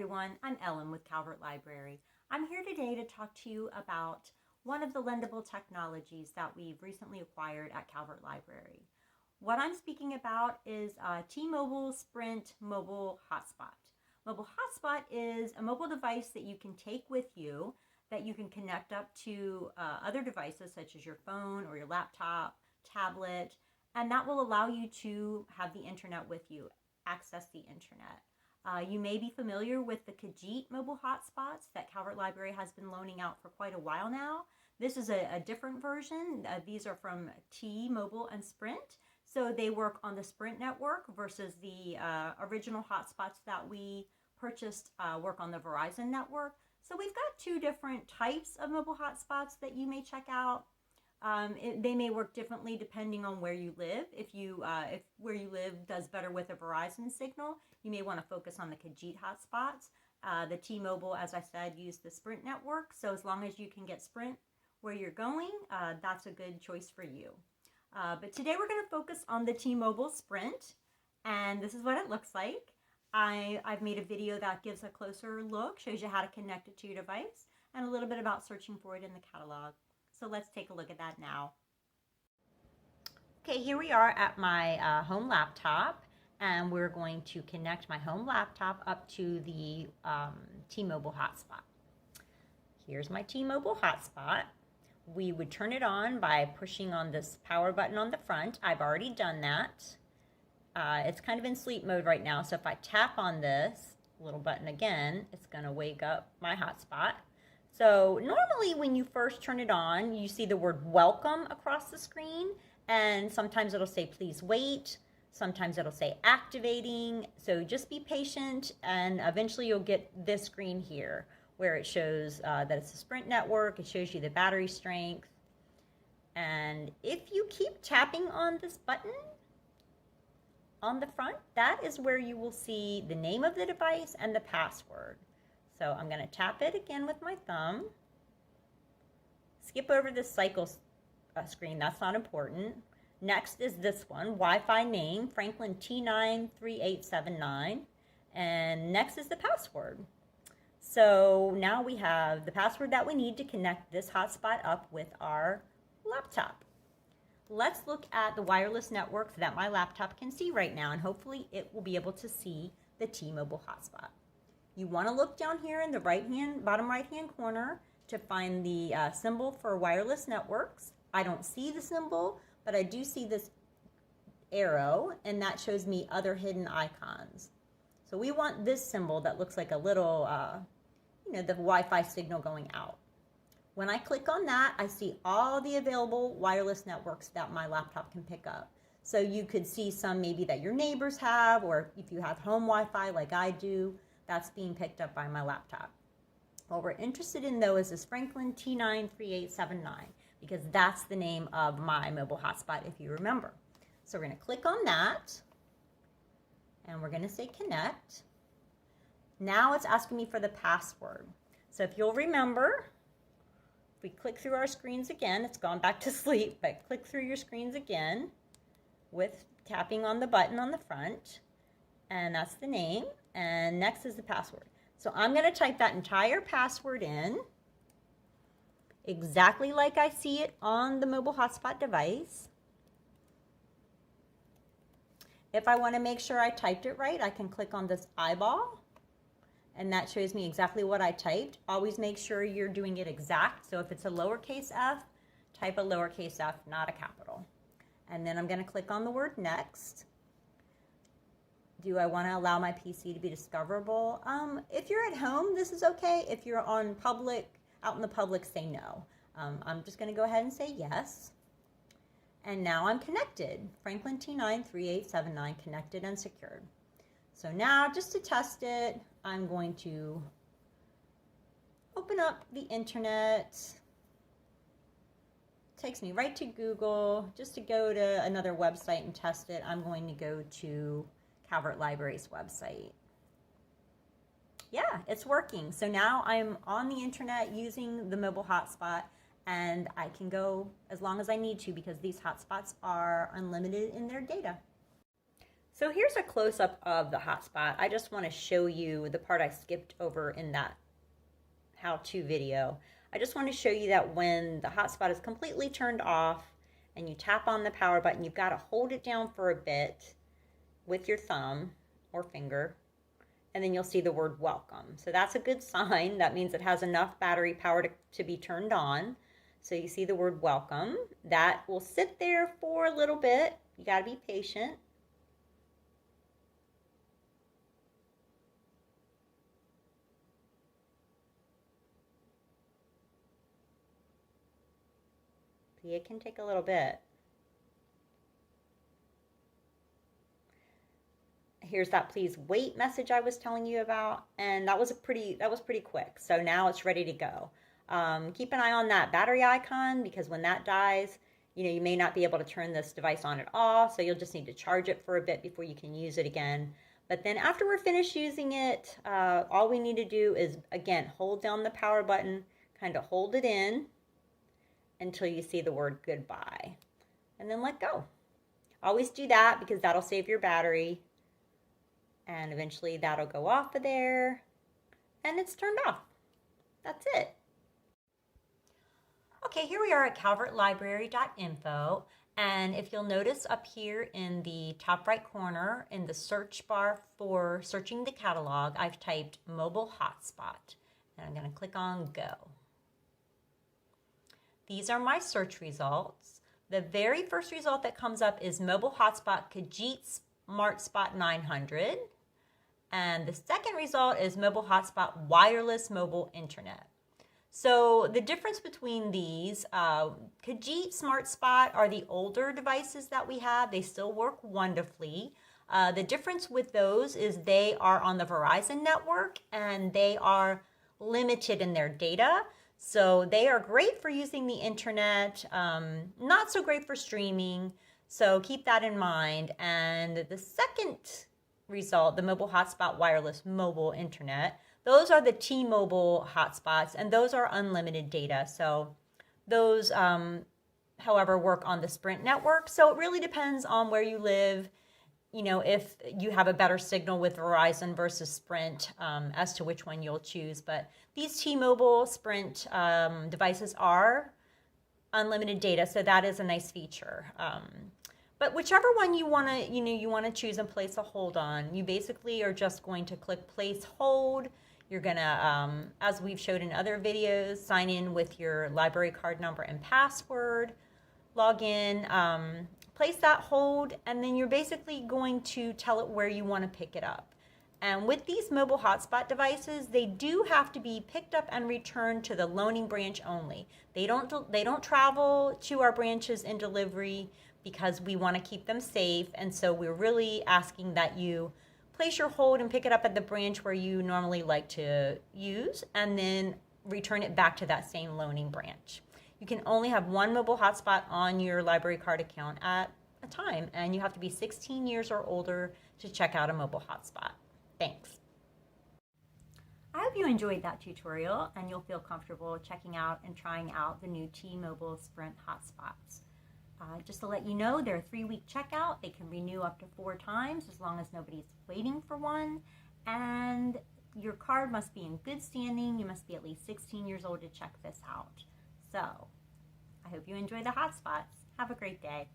everyone, I'm Ellen with Calvert Library. I'm here today to talk to you about one of the lendable technologies that we've recently acquired at Calvert Library. What I'm speaking about is T-Mobile Sprint Mobile Hotspot. Mobile Hotspot is a mobile device that you can take with you that you can connect up to other devices such as your phone or your laptop, tablet, and that will allow you to have the internet with you, access the internet. You may be familiar with the Khajiit mobile hotspots that Calvert Library has been loaning out for quite a while now. This is a different version. These are from T-Mobile and Sprint. So they work on the Sprint network versus the original hotspots that we purchased work on the Verizon network. So we've got two different types of mobile hotspots that you may check out. They may work differently depending on where you live. If where you live does better with a Verizon signal, you may want to focus on the Khajiit hotspots. The T-Mobile, as I said, use the Sprint network. So as long as you can get Sprint where you're going, that's a good choice for you. But today we're going to focus on the T-Mobile Sprint, and this is what it looks like. I've made a video that gives a closer look, shows you how to connect it to your device, and a little bit about searching for it in the catalog. So let's take a look at that now. Okay, here we are at my home laptop, and we're going to connect my home laptop up to the T-Mobile hotspot. Here's my T-Mobile hotspot. We would turn it on by pushing on this power button on the front. I've already done that. It's kind of in sleep mode right now, so if I tap on this little button again, it's going to wake up my hotspot. So normally when you first turn it on, you see the word welcome across the screen, and sometimes it'll say please wait, sometimes it'll say activating. So just be patient, and eventually you'll get this screen here where it shows that it's a Sprint network. It shows you the battery strength. And if you keep tapping on this button on the front, that is where you will see the name of the device and the password. So I'm going to tap it again with my thumb. Skip over this cycle screen, that's not important. Next is this one, Wi-Fi name, Franklin T93879. And next is the password. So now we have the password that we need to connect this hotspot up with our laptop. Let's look at the wireless networks that my laptop can see right now, and hopefully it will be able to see the T-Mobile hotspot. You want to look down here in the bottom right-hand corner to find the symbol for wireless networks. I don't see the symbol, but I do see this arrow, and that shows me other hidden icons. So we want this symbol that looks like a little, the Wi-Fi signal going out. When I click on that, I see all the available wireless networks that my laptop can pick up. So you could see some maybe that your neighbors have, or if you have home Wi-Fi like I do, that's being picked up by my laptop. What we're interested in though is this Franklin T93879, because that's the name of my mobile hotspot if you remember. So we're going to click on that, and we're going to say connect. Now it's asking me for the password. So if you'll remember, if we click through our screens again, it's gone back to sleep, but click through your screens again with tapping on the button on the front, and that's the name, and next is the password. So I'm going to type that entire password in exactly like I see it on the mobile hotspot device. If I want to make sure I typed it right, I can click on this eyeball, and that shows me exactly what I typed. Always make sure you're doing it exact. So if it's a lowercase f, type a lowercase f, not a capital. And then I'm going to click on the word next. Do I want to allow my PC to be discoverable? If you're at home, this is okay. If you're out in the public, say no. I'm just going to go ahead and say yes. And now I'm connected. Franklin T93879 connected and secured. So now, just to test it, I'm going to open up the internet. It takes me right to Google. Just to go to another website and test it, I'm going to go to Calvert Library's website. Yeah, it's working. So now I'm on the internet using the mobile hotspot, and I can go as long as I need to because these hotspots are unlimited in their data. So here's a close-up of the hotspot. I just want to show you the part I skipped over in that how-to video. I just want to show you that when the hotspot is completely turned off and you tap on the power button, you've got to hold it down for a bit with your thumb or finger, and then you'll see the word welcome. So that's a good sign. That means it has enough battery power to be turned on. So you see the word welcome. That will sit there for a little bit. You got to be patient. See, it can take a little bit. Here's that please wait message I was telling you about, and that was pretty quick. So now it's ready to go. Keep an eye on that battery icon, because when that dies, you may not be able to turn this device on at all, so you'll just need to charge it for a bit before you can use it again. But then after we're finished using it, all we need to do is, again, hold down the power button, kind of hold it in until you see the word goodbye, and then let go. Always do that, because that'll save your battery, and eventually that'll go off of there, and it's turned off. That's it. Okay, here we are at calvertlibrary.info, and if you'll notice up here in the top right corner in the search bar for searching the catalog, I've typed mobile hotspot, and I'm going to click on go. These are my search results. The very first result that comes up is mobile hotspot Kajit SmartSpot 900, and the second result is mobile hotspot wireless mobile internet. So the difference between these, Kajit SmartSpot are the older devices that we have. They still work wonderfully. The difference with those is they are on the Verizon network, and they are limited in their data. So they are great for using the internet, not so great for streaming. So keep that in mind. And the second result, the mobile hotspot wireless mobile internet, those are the T-Mobile hotspots, and those are unlimited data. So those, however, work on the Sprint network. So it really depends on where you live, if you have a better signal with Verizon versus Sprint, as to which one you'll choose. But these T-Mobile Sprint devices are unlimited data, so that is a nice feature. But whichever one you want to choose and place a hold on, you basically are just going to click place hold. You're going to, as we've showed in other videos, sign in with your library card number and password, log in, place that hold, and then you're basically going to tell it where you want to pick it up. And with these mobile hotspot devices, they do have to be picked up and returned to the loaning branch only. They don't travel to our branches in delivery, because we want to keep them safe. And so we're really asking that you place your hold and pick it up at the branch where you normally like to use, and then return it back to that same loaning branch. You can only have one mobile hotspot on your library card account at a time, and you have to be 16 years or older to check out a mobile hotspot. Thanks. I hope you enjoyed that tutorial, and you'll feel comfortable checking out and trying out the new T-Mobile Sprint hotspots. Just to let you know, they're a 3-week checkout. They can renew up to 4 times as long as nobody's waiting for one. And your card must be in good standing. You must be at least 16 years old to check this out. So, I hope you enjoy the hotspots. Have a great day.